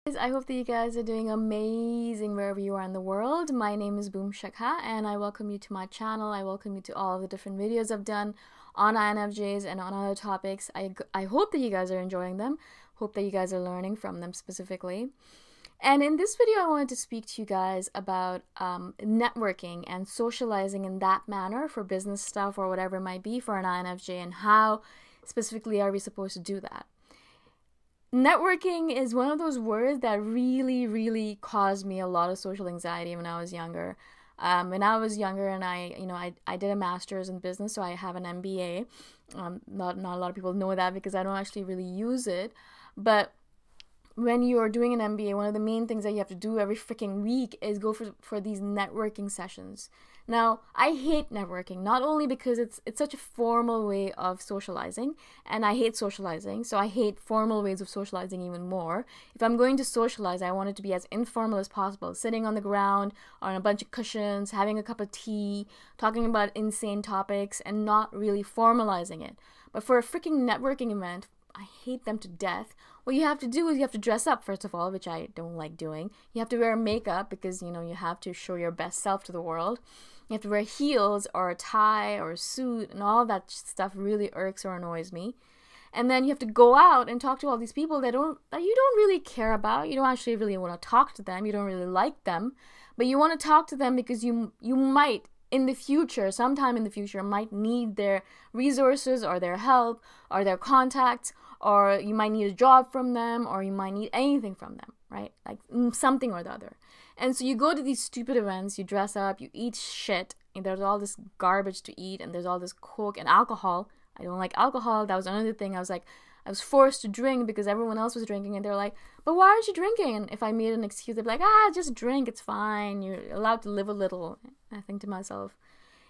I hope that you guys are doing amazing wherever you are in the world. My name is Shikha and I welcome you to my channel. I welcome you to all of the different videos I've done on INFJs and on other topics. I hope that you guys are enjoying them. Hope that you guys are learning from them specifically. And in this video, I wanted to speak to you guys about networking and socializing in that manner for business stuff or whatever it might be for an INFJ, and how specifically are we supposed to do that. Networking is one of those words that really caused me a lot of social anxiety when I was younger. When I was younger, and I did a master's in business, so I have an MBA. Not a lot of people know that because I don't actually really use it. But when you're doing an MBA, one of the main things that you have to do every freaking week is go for these networking sessions. Now, I hate networking, not only because it's such a formal way of socializing, and I hate socializing, so I hate formal ways of socializing even more. If I'm going to socialize, I want it to be as informal as possible, sitting on the ground on a bunch of cushions, having a cup of tea, talking about insane topics, and not really formalizing it. But for a freaking networking event, I hate them to death. What you have to do is you have to dress up, first of all, which I don't like doing. You have to wear makeup because, you have to show your best self to the world. You have to wear heels or a tie or a suit, and all that stuff really irks or annoys me. And then you have to go out and talk to all these people that you don't really care about. You don't actually really want to talk to them. You don't really like them. But you want to talk to them because you might, in the future, sometime in the future, might need their resources or their help or their contacts, or you might need a job from them, or you might need anything from them, right? Like something or the other. And so you go to these stupid events, you dress up, you eat shit, and there's all this garbage to eat, and there's all this coke and alcohol. I don't like alcohol. That was another thing. I was forced to drink because everyone else was drinking, and they're like, but why aren't you drinking? And if I made an excuse, they'd be like, just drink, it's fine, you're allowed to live a little. I think to myself,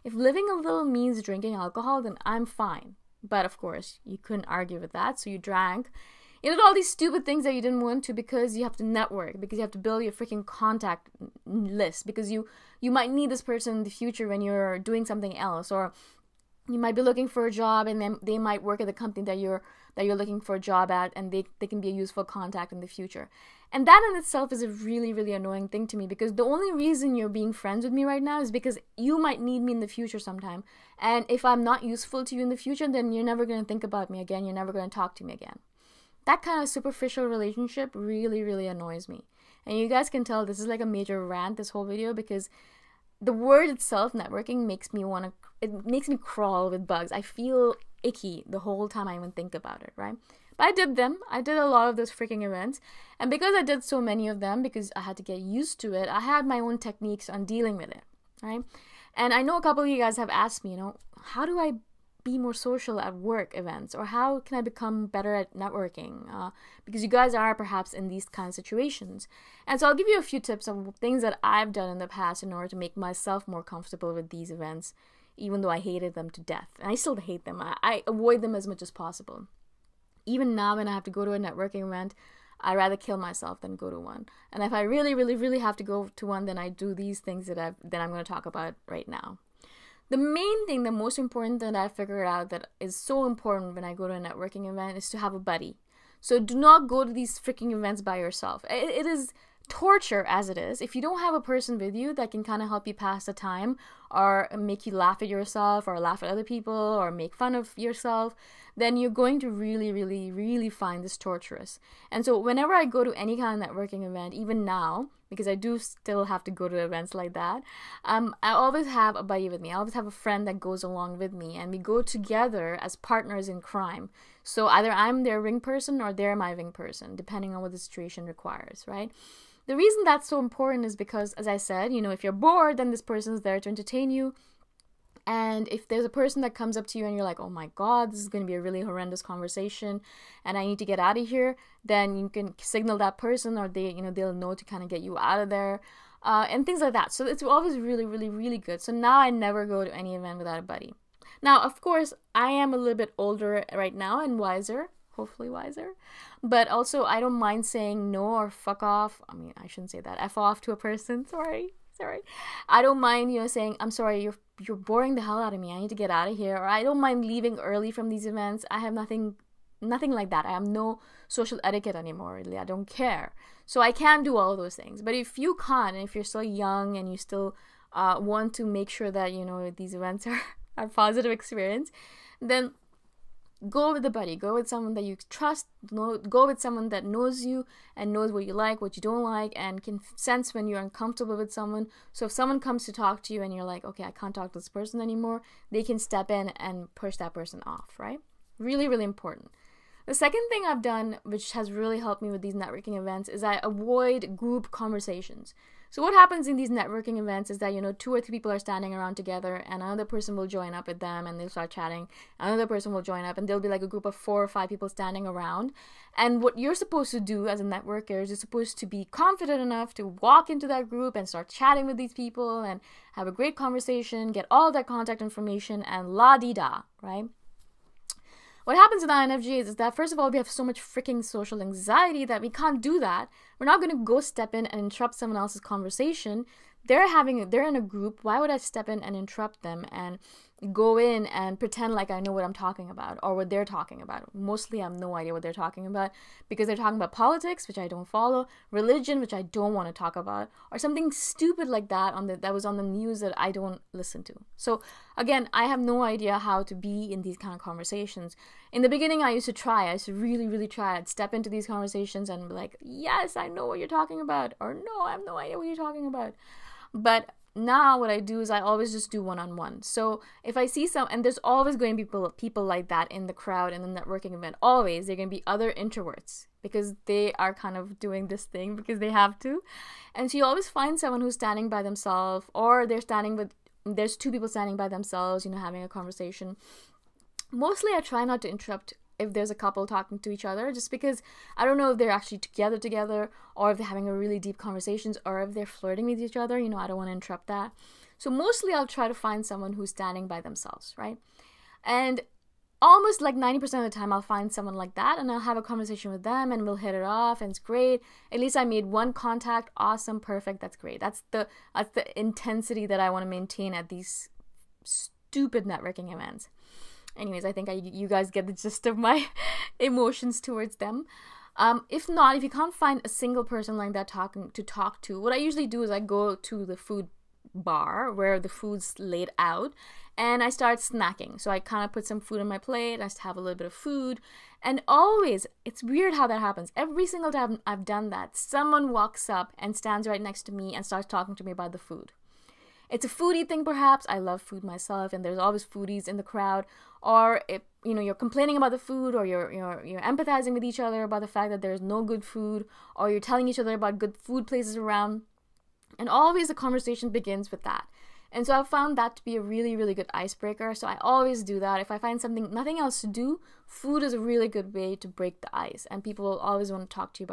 if living a little means drinking alcohol, then I'm fine. But of course, you couldn't argue with that, so you drank. You did all these stupid things that you didn't want to because you have to network, because you have to build your freaking contact list, because you might need this person in the future when you're doing something else, or you might be looking for a job, and then they might work at the company that you're looking for a job at, and they can be a useful contact in the future. And that in itself is a really annoying thing to me, because the only reason you're being friends with me right now is because you might need me in the future sometime. And if I'm not useful to you in the future, then you're never going to think about me again. You're never going to talk to me again. That kind of superficial relationship really annoys me. And you guys can tell this is like a major rant, this whole video, because the word itself, networking, makes me crawl with bugs. I feel icky the whole time I even think about it, right? But I did them. I did a lot of those freaking events. And because I did so many of them, because I had to get used to it, I had my own techniques on dealing with it, right? And I know a couple of you guys have asked me, how do I be more social at work events, or how can I become better at networking? Because you guys are perhaps in these kind of situations. And so I'll give you a few tips of things that I've done in the past in order to make myself more comfortable with these events, even though I hated them to death. And I still hate them. I avoid them as much as possible. Even now, when I have to go to a networking event, I'd rather kill myself than go to one. And if I really have to go to one, then I do these things that I'm going to talk about right now. The main thing, the most important thing that I figured out that is so important when I go to a networking event is to have a buddy. So do not go to these freaking events by yourself. It is torture as it is. If you don't have a person with you that can kind of help you pass the time, or make you laugh at yourself, or laugh at other people, or make fun of yourself, then you're going to really find this torturous. And so whenever I go to any kind of networking event, even now, because I do still have to go to events like that, I always have a buddy with me. I always have a friend that goes along with me, and we go together as partners in crime. So either I'm their wing person or they're my wing person, depending on what the situation requires, right? The reason that's so important is because, as I said, if you're bored, then this person's there to entertain you. And if there's a person that comes up to you and you're like, oh my God, this is going to be a really horrendous conversation and I need to get out of here, then you can signal that person, or they'll know to kind of get you out of there, and things like that. So it's always really good. So now I never go to any event without a buddy. Now, of course, I am a little bit older right now and wiser, hopefully wiser, but also I don't mind saying no or fuck off. I mean, I shouldn't say that. F off to a person. Sorry. I don't mind, saying, I'm sorry, you're boring the hell out of me. I need to get out of here. Or I don't mind leaving early from these events. I have nothing nothing like that. I have no social etiquette anymore, really. I don't care. So I can do all those things. But if you can't, and if you're still young and you still want to make sure that, these events are a positive experience, then go with a buddy. Go with someone that you trust. Go with someone that knows you and knows what you like, what you don't like, and can sense when you're uncomfortable with someone. So if someone comes to talk to you and you're like, okay, I can't talk to this person anymore, they can step in and push that person off, right? Really, really important. The second thing I've done, which has really helped me with these networking events, is I avoid group conversations. So what happens in these networking events is that, 2 or 3 people are standing around together and another person will join up with them and they'll start chatting. Another person will join up and there'll be like a group of 4 or 5 people standing around. And what you're supposed to do as a networker is you're supposed to be confident enough to walk into that group and start chatting with these people and have a great conversation, get all their contact information and la-di-da, right? What happens with INFJs is that, first of all, we have so much freaking social anxiety that we can't do that. We're not going to go step in and interrupt someone else's conversation. They're in a group. Why would I step in and interrupt them and go in and pretend like I know what I'm talking about or what they're talking about? Mostly I have no idea what they're talking about because they're talking about politics, which I don't follow, religion, which I don't want to talk about, or something stupid like that that was on the news that I don't listen to. So again, I have no idea how to be in these kind of conversations. In the beginning, I used to really, really try. I'd step into these conversations and be like, yes, I know what you're talking about, or no, I have no idea what you're talking about. But now what I do is I always just do one-on-one. So if I see and there's always going to be people like that in the crowd in the networking event. Always. They're going to be other introverts because they are kind of doing this thing because they have to. And so you always find someone who's standing by themselves, or there's 2 people standing by themselves, having a conversation. Mostly I try not to interrupt if there's a couple talking to each other, just because I don't know if they're actually together, or if they're having a really deep conversations, or if they're flirting with each other. I don't want to interrupt that. So mostly I'll try to find someone who's standing by themselves, right? And almost like 90% of the time I'll find someone like that and I'll have a conversation with them and we'll hit it off and it's great. At least I made one contact. Awesome. Perfect. That's great. That's the intensity that I want to maintain at these stupid networking events. Anyways, I think you guys get the gist of my emotions towards them. If you can't find a single person like that to talk to, what I usually do is I go to the food bar where the food's laid out and I start snacking. So I kind of put some food on my plate, I just have a little bit of food, and always, it's weird how that happens. Every single time I've done that, someone walks up and stands right next to me and starts talking to me about the food. It's a foodie thing, perhaps. I love food myself, and there's always foodies in the crowd. Or if you're complaining about the food, or you're empathizing with each other about the fact that there's no good food, or you're telling each other about good food places around. And always the conversation begins with that. And so I found that to be a really, really good icebreaker. So I always do that. If I find nothing else to do, food is a really good way to break the ice. And people will always want to talk to you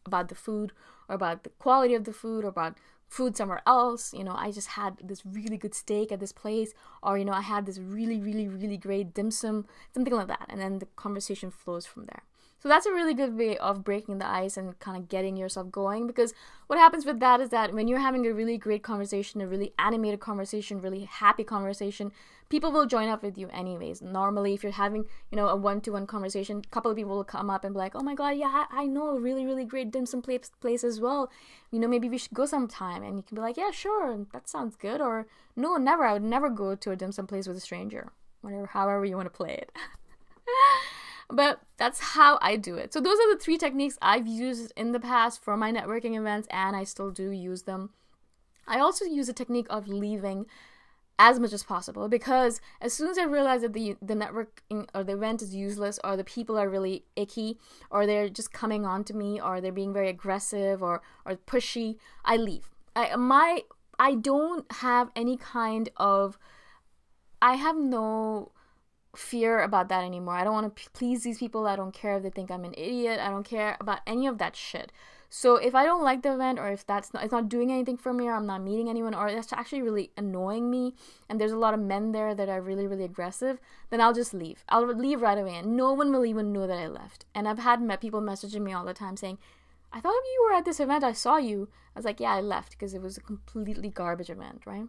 about the food, or about the quality of the food, or about food somewhere else. I just had this really good steak at this place, or I had this really, really, really great dim sum, something like that, and then the conversation flows from there. So that's a really good way of breaking the ice and kind of getting yourself going, because what happens with that is that when you're having a really great conversation, a really animated conversation, really happy conversation, people will join up with you anyways. Normally, if you're having, a one-to-one conversation, a couple of people will come up and be like, oh my god, yeah, I know a really, really great dim sum place as well. Maybe we should go sometime. And you can be like, yeah, sure, that sounds good. Or, no, never, I would never go to a dim sum place with a stranger. However you want to play it. But that's how I do it. So those are the 3 techniques I've used in the past for my networking events, and I still do use them. I also use a technique of leaving as much as possible, because as soon as I realize that the networking or the event is useless, or the people are really icky, or they're just coming on to me, or they're being very aggressive or pushy, I leave. I don't have any kind of, I have no fear about that anymore. I don't want to please these people. I don't care if they think I'm an idiot. I don't care about any of that shit. So if I don't like the event, or if it's not doing anything for me, or I'm not meeting anyone, or that's actually really annoying me, and there's a lot of men there that are really, really aggressive, then I'll just leave. I'll leave right away, and no one will even know that I left. And I've had people messaging me all the time saying, I thought you were at this event, I saw you. I was like, yeah, I left because it was a completely garbage event, right?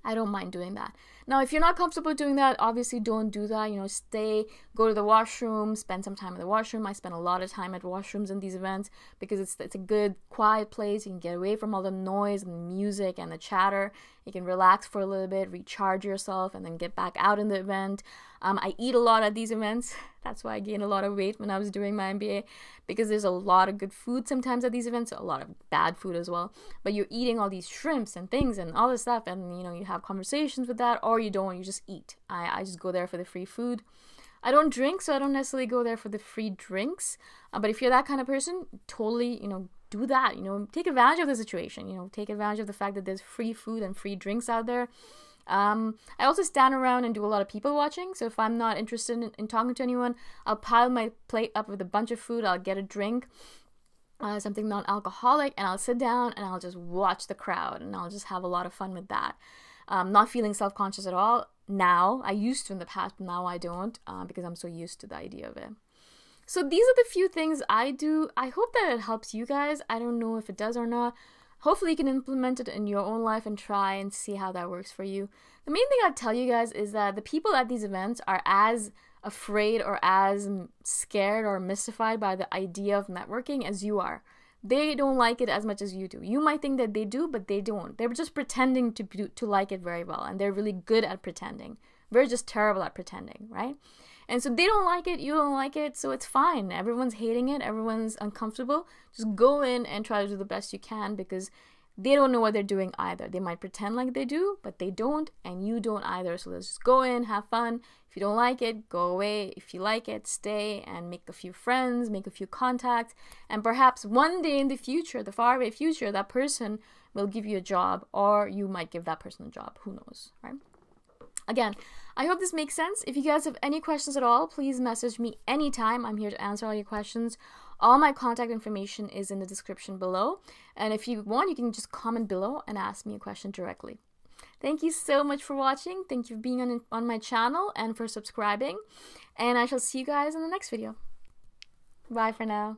I don't mind doing that. Now, if you're not comfortable doing that, obviously don't do that. Go to the washroom, spend some time in the washroom. I spend a lot of time at washrooms in these events because it's a good, quiet place. You can get away from all the noise and the music and the chatter. You can relax for a little bit, recharge yourself, and then get back out in the event. I eat a lot at these events. That's why I gained a lot of weight when I was doing my MBA, because there's a lot of good food sometimes at these events, a lot of bad food as well. But you're eating all these shrimps and things and all this stuff, and you have conversations with that, or you don't, you just eat. I just go there for the free food. I don't drink, so I don't necessarily go there for the free drinks. But if you're that kind of person, totally, do that. Take advantage of the situation. Take advantage of the fact that there's free food and free drinks out there. I also stand around and do a lot of people watching. So if I'm not interested in talking to anyone, I'll pile my plate up with a bunch of food. I'll get a drink, something non-alcoholic, and I'll sit down and I'll just watch the crowd, and I'll just have a lot of fun with that. Not feeling self-conscious at all now. I used to in the past, but now I don't, because I'm so used to the idea of it. So these are the few things I do. I hope that it helps you guys. I don't know if it does or not. Hopefully you can implement it in your own life and try and see how that works for you. The main thing I'd tell you guys is that the people at these events are as afraid or as scared or mystified by the idea of networking as you are. They don't like it as much as you do. You might think that they do, but they don't. They're just pretending to like it very well, and they're really good at pretending. We're just terrible at pretending, right? And so they don't like it, you don't like it, so it's fine. Everyone's hating it, everyone's uncomfortable. Just go in and try to do the best you can, because they don't know what they're doing either. They might pretend like they do, but they don't, and you don't either. So let's just go in, have fun. If you don't like it, go away. If you like it, stay and make a few friends, make a few contacts, and perhaps one day in the future, the faraway future, that person will give you a job, or you might give that person a job. Who knows, right? Again, I hope this makes sense. If you guys have any questions at all, please message me anytime. I'm here to answer all your questions. All my contact information is in the description below. And if you want, you can just comment below and ask me a question directly. Thank you so much for watching. Thank you for being on my channel and for subscribing. And I shall see you guys in the next video. Bye for now.